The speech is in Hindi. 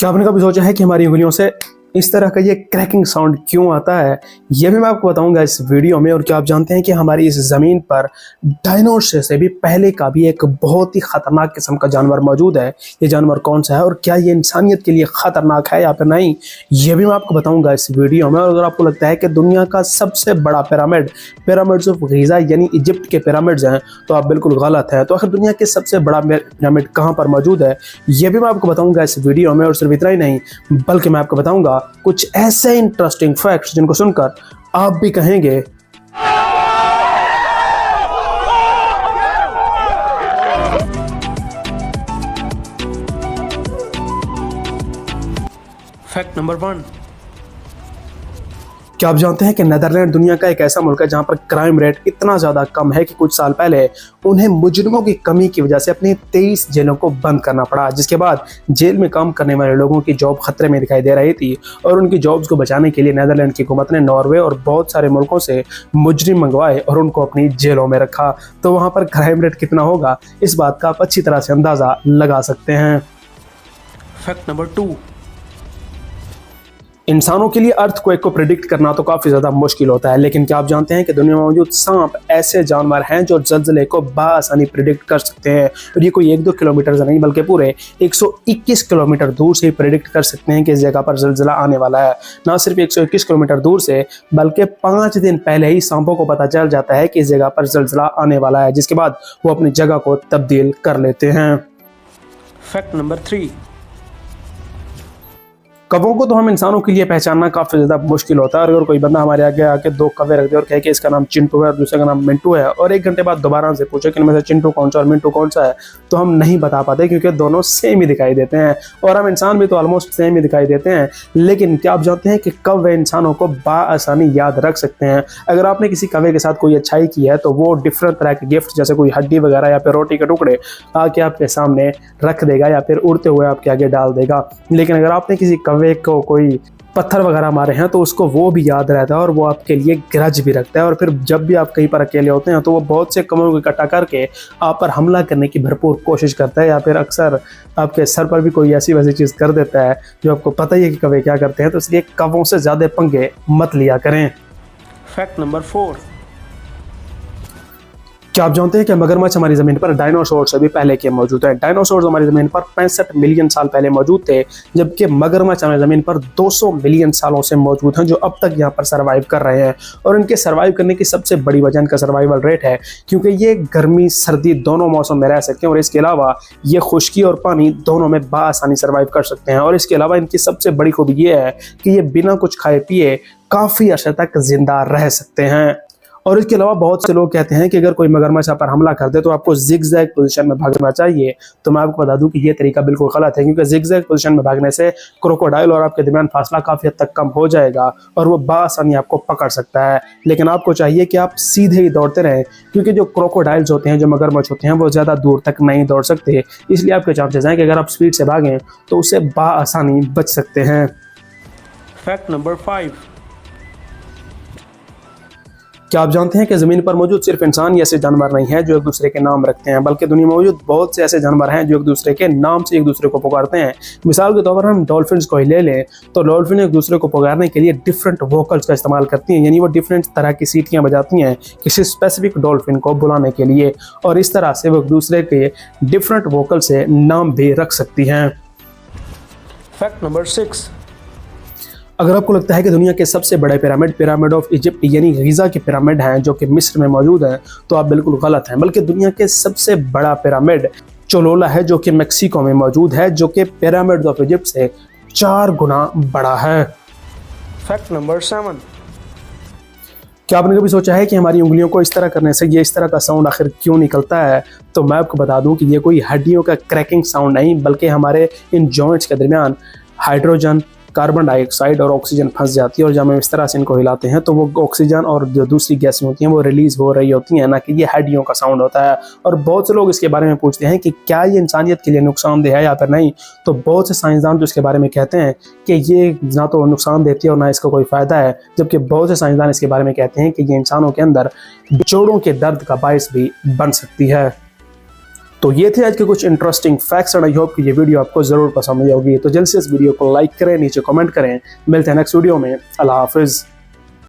क्या आपने कभी सोचा है कि हमारी उंगलियों से इस तरह का ये क्रैकिंग साउंड क्यों आता है? ये भी मैं आपको बताऊंगा इस वीडियो में। और क्या आप जानते हैं कि हमारी इस ज़मीन पर डायनासोर से भी पहले का भी एक बहुत ही ख़तरनाक किस्म का जानवर मौजूद है। ये जानवर कौन सा है और क्या ये इंसानियत के लिए ख़तरनाक है या फिर नहीं, ये भी मैं आपको बताऊंगा इस वीडियो में। और अगर आपको लगता है कि दुनिया का सबसे बड़ा पिरामिड्स ऑफ गीज़ा यानी इजिप्ट के पिरामिड्स हैं, तो आप बिल्कुल गलत हैं। तो आखिर दुनिया के सबसे बड़ा पिरामिड कहाँ पर मौजूद है, ये भी मैं आपको बताऊंगा इस वीडियो में। और सिर्फ इतना ही नहीं, बल्कि मैं आपको बताऊंगा कुछ ऐसे इंटरेस्टिंग फैक्ट्स जिनको सुनकर आप भी कहेंगे फैक्ट नंबर 1। क्या आप जानते हैं कि नीदरलैंड दुनिया का एक ऐसा मुल्क है जहां पर क्राइम रेट इतना ज़्यादा कम है कि कुछ साल पहले उन्हें मुजरिमों की कमी की वजह से अपनी 23 जेलों को बंद करना पड़ा, जिसके बाद जेल में काम करने वाले लोगों की जॉब खतरे में दिखाई दे रही थी। और उनकी जॉब्स को बचाने के लिए नीदरलैंड की हुकूमत ने नॉर्वे और बहुत सारे मुल्कों से मुजरिम मंगवाए और उनको अपनी जेलों में रखा। तो वहाँ पर क्राइम रेट कितना होगा, इस बात का आप अच्छी तरह से अंदाज़ा लगा सकते हैं। Fact number 2। इंसानों के लिए अर्थक्वेक को प्रिडिक्ट करना तो काफ़ी ज़्यादा मुश्किल होता है, लेकिन क्या आप जानते हैं कि दुनिया में मौजूद सांप ऐसे जानवर हैं जो ज़लज़ले को बाआसानी प्रिडिक्ट कर सकते हैं। और ये कोई 1-2 किलोमीटर से नहीं बल्कि पूरे 121 किलोमीटर दूर से प्रिडिक्ट कर सकते हैं कि इस जगह पर ज़लज़ला आने वाला है। ना सिर्फ 121 किलोमीटर दूर से बल्कि 5 दिन पहले ही सांपों को पता चल जाता है कि इस जगह पर ज़लज़ला आने वाला है, जिसके बाद वो अपनी जगह को तब्दील कर लेते हैं। Fact number 3। कौवों को तो हम इंसानों के लिए पहचानना काफ़ी ज़्यादा मुश्किल होता है। और अगर कोई बंदा हमारे आगे आके 2 कौवे रख दे और कहे कि इसका नाम चिंटू है और दूसरे का नाम मिंटू है, और 1 घंटे बाद दोबारा हमसे पूछे कि इनमें से चिंटू कौन सा और मिंटू कौन सा है, तो हम नहीं बता पाते क्योंकि दोनों सेम ही दिखाई देते हैं। और हम इंसान भी तो ऑलमोस्ट सेम ही दिखाई देते हैं। लेकिन क्या आप जानते हैं कि कौवे इंसानों को बाआसानी याद रख सकते हैं। अगर आपने किसी कौवे के साथ कोई अच्छाई की है तो वो डिफरेंट तरह के गिफ्ट जैसे कोई हड्डी वगैरह या फिर रोटी के टुकड़े आके आपके सामने रख देगा या फिर उड़ते हुए आपके आगे डाल देगा। लेकिन अगर आपने किसी कौवे को कोई पत्थर वगैरह मारे हैं तो उसको वो भी याद रहता है और वो आपके लिए ग्रज भी रखता है। और फिर जब भी आप कहीं पर अकेले होते हैं तो वो बहुत से कौवों को इकट्ठा करके आप पर हमला करने की भरपूर कोशिश करता है, या फिर अक्सर आपके सर पर भी कोई ऐसी वैसी चीज़ कर देता है जो आपको पता ही है कि कौवे क्या करते हैं। तो इसलिए कौवों से ज़्यादा पंगे मत लिया करें। Fact number 4। क्या आप जानते हैं कि मगरमच्छ हमारी ज़मीन पर डायनासोर से भी पहले के मौजूद है। डायनासोर हमारी ज़मीन पर 65 मिलियन साल पहले मौजूद थे, जबकि मगरमच्छ हमारी ज़मीन पर 200 मिलियन सालों से मौजूद हैं, जो अब तक यहाँ पर सर्वाइव कर रहे हैं। और इनके सर्वाइव करने की सबसे बड़ी वजह इनका सर्वाइवल रेट है, क्योंकि ये गर्मी सर्दी दोनों मौसम में रह सकते हैं। और इसके अलावा ये खुश्की और पानी दोनों में बाआसानी सर्वाइव कर सकते हैं। और इसके अलावा इनकी सबसे बड़ी खूबी ये है कि ये बिना कुछ खाए पिए काफ़ी अर्से तक जिंदा रह सकते हैं। और इसके अलावा बहुत से लोग कहते हैं कि अगर कोई मगरमच्छ आप पर हमला कर दे तो आपको जिगजैग पोजीशन में भागना चाहिए। तो मैं आपको बता दूं कि ये तरीका बिल्कुल गलत है, क्योंकि जिगजैग पोजीशन में भागने से क्रोकोडाइल और आपके दरमियान फासला काफ़ी हद तक कम हो जाएगा और वो बाआसानी आपको पकड़ सकता है। लेकिन आपको चाहिए कि आप सीधे ही दौड़ते रहें, क्योंकि जो क्रोकोडाइल्स होते हैं, जो मगरमच्छ होते हैं, वो ज़्यादा दूर तक नहीं दौड़ सकते। इसलिए आपके चांसेस हैं कि अगर आप स्पीड से भागें तो उससे बाआसानी बच सकते हैं। Fact number 5। क्या आप जानते हैं कि ज़मीन पर मौजूद सिर्फ इंसान ही ऐसे जानवर नहीं हैं जो एक दूसरे के नाम रखते हैं, बल्कि दुनिया में मौजूद बहुत से ऐसे जानवर हैं जो एक दूसरे के नाम से एक दूसरे को पुकारते हैं। मिसाल के तौर पर हम डॉल्फिन्स को ही ले लें तो डॉल्फिन एक दूसरे को पुकारने के लिए डिफरेंट वोकल्स का इस्तेमाल करती हैं, यानी वो डिफरेंट तरह की सीटियाँ बजाती हैं किसी स्पेसिफिक डॉल्फिन को बुलाने के लिए। और इस तरह से वो एक दूसरे के डिफरेंट वोकल से नाम भी रख सकती हैं। Fact number 6। अगर आपको लगता है कि दुनिया के सबसे बड़े पिरामिड ऑफ इजिप्ट यानी गीज़ा के पिरामिड हैं जो कि मिस्र में मौजूद हैं, तो आप बिल्कुल गलत हैं। बल्कि दुनिया के सबसे बड़ा पिरामिड चोलोला है जो कि मेक्सिको में मौजूद है, जो कि पिरामिड ऑफ इजिप्ट से 4 गुना बड़ा है। Fact number 7। क्या आपने कभी सोचा है कि हमारी उंगलियों को इस तरह करने से ये इस तरह का साउंड आखिर क्यों निकलता है? तो मैं आपको बता दूं कि ये कोई हड्डियों का क्रैकिंग साउंड नहीं, बल्कि हमारे इन जॉइंट्स के दरमियान हाइड्रोजन, कार्बन डाइऑक्साइड और ऑक्सीजन फंस जाती है। और जब हम इस तरह से इनको हिलाते हैं तो वो ऑक्सीजन और जो दूसरी गैसें होती हैं वो रिलीज हो रही होती हैं, ना कि ये हड्डियों का साउंड होता है। और बहुत से लोग इसके बारे में पूछते हैं कि क्या ये इंसानियत के लिए नुकसानदेह है या फिर नहीं। तो बहुत से साइंसदान जो इसके बारे में कहते हैं कि ये ना तो नुकसान देती है और ना इसका कोई फ़ायदा है, जबकि बहुत से साइंसदान इसके बारे में कहते हैं कि ये इंसानों के अंदर जोड़ों के दर्द का बायस भी बन सकती है। तो ये थे आज के कुछ interesting facts and I hope कि ये वीडियो आपको जरूर पसंद आई होगी। तो जल्द से इस वीडियो को लाइक करें, नीचे कमेंट करें। मिलते हैं नेक्स्ट वीडियो में। अल्लाह हाफिज़।